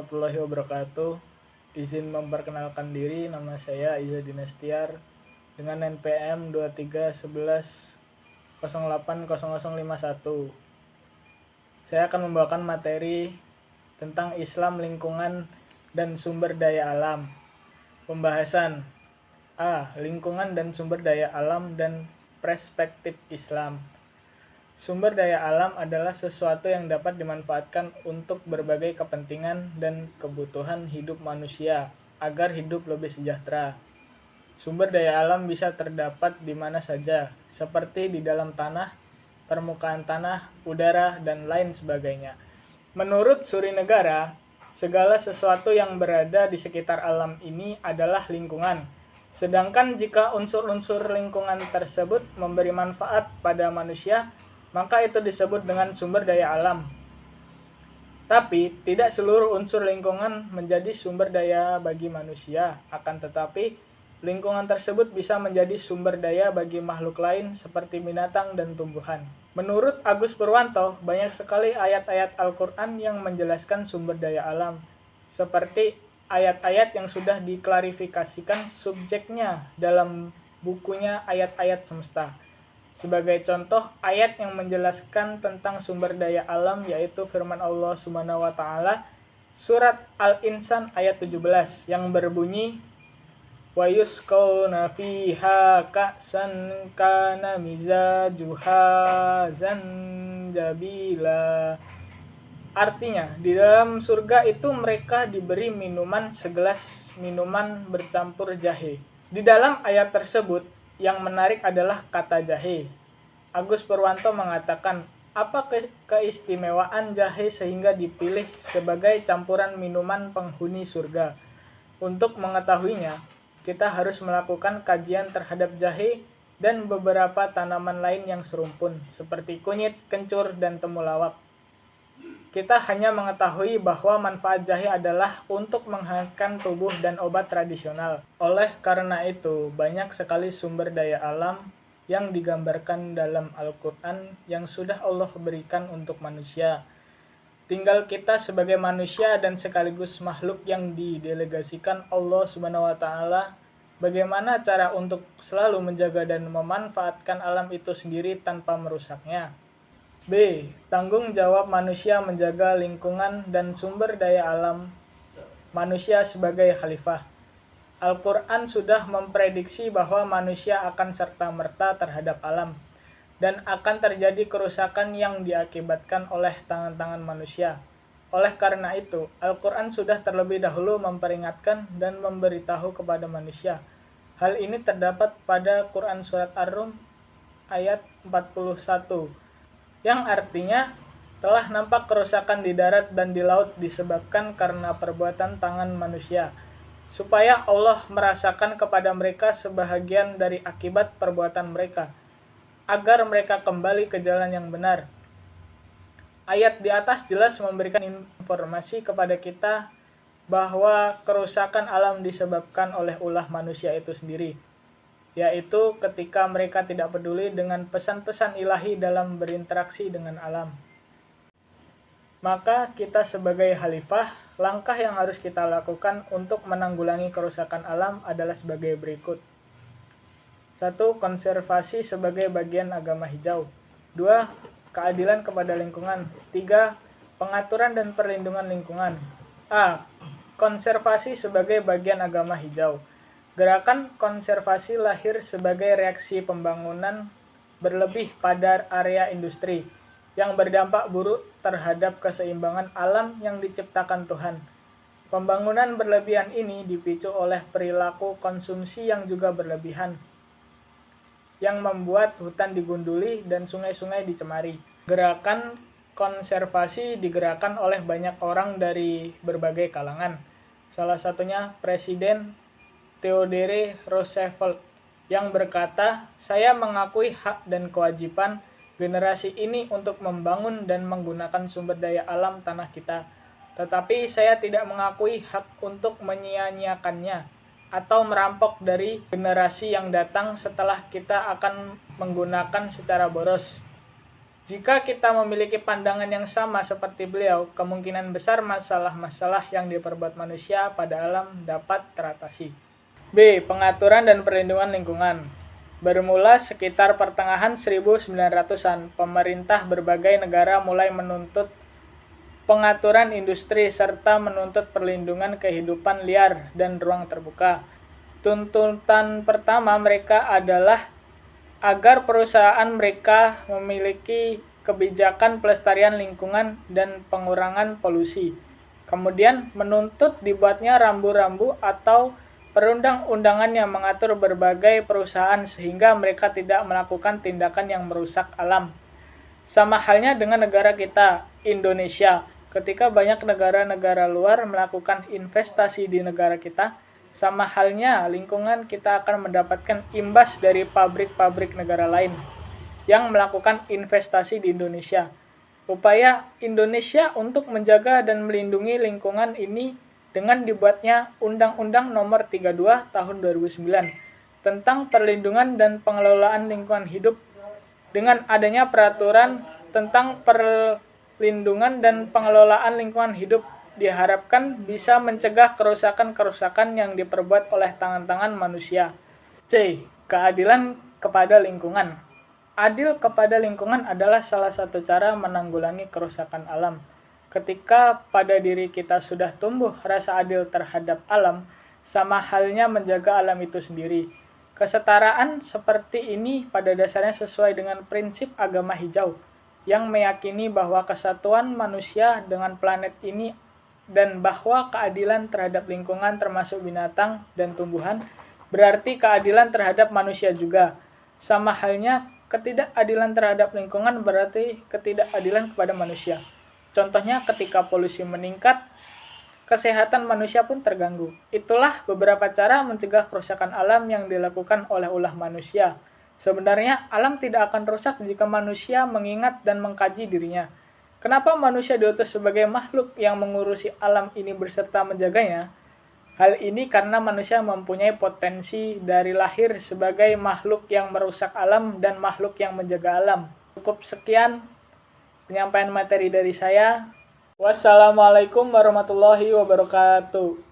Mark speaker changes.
Speaker 1: warahmatullahi wabarakatuh. Izin memperkenalkan diri, nama saya Iza Dinastiar dengan NPM 2311080051. Saya akan membawakan materi tentang Islam, lingkungan, dan sumber daya alam. Pembahasan A. Lingkungan dan sumber daya alam dan perspektif Islam. Sumber daya alam adalah sesuatu yang dapat dimanfaatkan untuk berbagai kepentingan dan kebutuhan hidup manusia agar hidup lebih sejahtera. Sumber daya alam bisa terdapat di mana saja, seperti di dalam tanah, permukaan tanah, udara, dan lain sebagainya. Menurut Suri Negara, segala sesuatu yang berada di sekitar alam ini adalah lingkungan. Sedangkan jika unsur-unsur lingkungan tersebut memberi manfaat pada manusia, maka itu disebut dengan sumber daya alam. Tapi, tidak seluruh unsur lingkungan menjadi sumber daya bagi manusia. Akan tetapi, lingkungan tersebut bisa menjadi sumber daya bagi makhluk lain seperti binatang dan tumbuhan. Menurut Agus Purwanto, banyak sekali ayat-ayat Al-Quran yang menjelaskan sumber daya alam, seperti ayat-ayat yang sudah diklarifikasikan subjeknya dalam bukunya Ayat-Ayat Semesta. Sebagai contoh, ayat yang menjelaskan tentang sumber daya alam yaitu firman Allah Subhanahu wa taala surat Al-Insan ayat 17 yang berbunyi wa yusqawna fiha ka'san kana mizajuha zanjabila. Artinya, di dalam surga itu mereka diberi minuman segelas minuman bercampur jahe. Di dalam ayat tersebut, yang menarik adalah kata jahe. Agus Purwanto mengatakan, apa keistimewaan jahe sehingga dipilih sebagai campuran minuman penghuni surga? Untuk mengetahuinya, kita harus melakukan kajian terhadap jahe dan beberapa tanaman lain yang serumpun, seperti kunyit, kencur, dan temulawak. Kita hanya mengetahui bahwa manfaat jahe adalah untuk menghangatkan tubuh dan obat tradisional. Oleh karena itu, banyak sekali sumber daya alam yang digambarkan dalam Al-Quran yang sudah Allah berikan untuk manusia. Tinggal kita sebagai manusia dan sekaligus makhluk yang didelegasikan Allah Subhanahu wa taala, bagaimana cara untuk selalu menjaga dan memanfaatkan alam itu sendiri tanpa merusaknya. B. Tanggung jawab manusia menjaga lingkungan dan sumber daya alam manusia sebagai khalifah. Al-Quran sudah memprediksi bahwa manusia akan serta-merta terhadap alam dan akan terjadi kerusakan yang diakibatkan oleh tangan-tangan manusia. Oleh karena itu, Al-Quran sudah terlebih dahulu memperingatkan dan memberitahu kepada manusia. Hal ini terdapat pada Quran Surat Ar-Rum ayat 41. Yang artinya telah nampak kerusakan di darat dan di laut disebabkan karena perbuatan tangan manusia, supaya Allah merasakan kepada mereka sebahagian dari akibat perbuatan mereka, agar mereka kembali ke jalan yang benar. Ayat di atas jelas memberikan informasi kepada kita bahwa kerusakan alam disebabkan oleh ulah manusia itu sendiri, yaitu ketika mereka tidak peduli dengan pesan-pesan ilahi dalam berinteraksi dengan alam. Maka kita sebagai khalifah, langkah yang harus kita lakukan untuk menanggulangi kerusakan alam adalah sebagai berikut. 1. Konservasi sebagai bagian agama hijau. 2. Keadilan kepada lingkungan. 3. Pengaturan dan perlindungan lingkungan. A. Konservasi sebagai bagian agama hijau. Gerakan konservasi lahir sebagai reaksi pembangunan berlebih pada area industri yang berdampak buruk terhadap keseimbangan alam yang diciptakan Tuhan. Pembangunan berlebihan ini dipicu oleh perilaku konsumsi yang juga berlebihan, yang membuat hutan digunduli dan sungai-sungai dicemari. Gerakan konservasi digerakkan oleh banyak orang dari berbagai kalangan. Salah satunya Presiden Theodore Roosevelt yang berkata, "Saya mengakui hak dan kewajiban generasi ini untuk membangun dan menggunakan sumber daya alam tanah kita, tetapi saya tidak mengakui hak untuk menyia-nyiakannya atau merampok dari generasi yang datang setelah kita akan menggunakan secara boros. Jika kita memiliki pandangan yang sama seperti beliau, kemungkinan besar masalah-masalah yang diperbuat manusia pada alam dapat teratasi. B. Pengaturan dan perlindungan lingkungan. Bermula sekitar pertengahan 1900-an, pemerintah berbagai negara mulai menuntut pengaturan industri serta menuntut perlindungan kehidupan liar dan ruang terbuka. Tuntutan pertama mereka adalah agar perusahaan mereka memiliki kebijakan pelestarian lingkungan dan pengurangan polusi. Kemudian menuntut dibuatnya rambu-rambu atau perundang-undangan yang mengatur berbagai perusahaan sehingga mereka tidak melakukan tindakan yang merusak alam. Sama halnya dengan negara kita, Indonesia. Ketika banyak negara-negara luar melakukan investasi di negara kita, sama halnya lingkungan kita akan mendapatkan imbas dari pabrik-pabrik negara lain yang melakukan investasi di Indonesia. Upaya Indonesia untuk menjaga dan melindungi lingkungan ini dengan dibuatnya Undang-Undang Nomor 32 Tahun 2009 tentang perlindungan dan pengelolaan lingkungan hidup. Dengan adanya peraturan tentang perlindungan dan pengelolaan lingkungan hidup diharapkan bisa mencegah kerusakan-kerusakan yang diperbuat oleh tangan-tangan manusia. C. Keadilan kepada lingkungan. Adil kepada lingkungan adalah salah satu cara menanggulangi kerusakan alam. Ketika pada diri kita sudah tumbuh rasa adil terhadap alam, sama halnya menjaga alam itu sendiri. Kesetaraan seperti ini pada dasarnya sesuai dengan prinsip agama hijau, yang meyakini bahwa kesatuan manusia dengan planet ini dan bahwa keadilan terhadap lingkungan termasuk binatang dan tumbuhan berarti keadilan terhadap manusia juga. Sama halnya ketidakadilan terhadap lingkungan berarti ketidakadilan kepada manusia. Contohnya ketika polusi meningkat, kesehatan manusia pun terganggu. Itulah beberapa cara mencegah kerusakan alam yang dilakukan oleh ulah manusia. Sebenarnya alam tidak akan rusak jika manusia mengingat dan mengkaji dirinya. Kenapa manusia diutus sebagai makhluk yang mengurusi alam ini berserta menjaganya? Hal ini karena manusia mempunyai potensi dari lahir sebagai makhluk yang merusak alam dan makhluk yang menjaga alam. Cukup sekian penyampaian materi dari saya. Wassalamualaikum warahmatullahi wabarakatuh.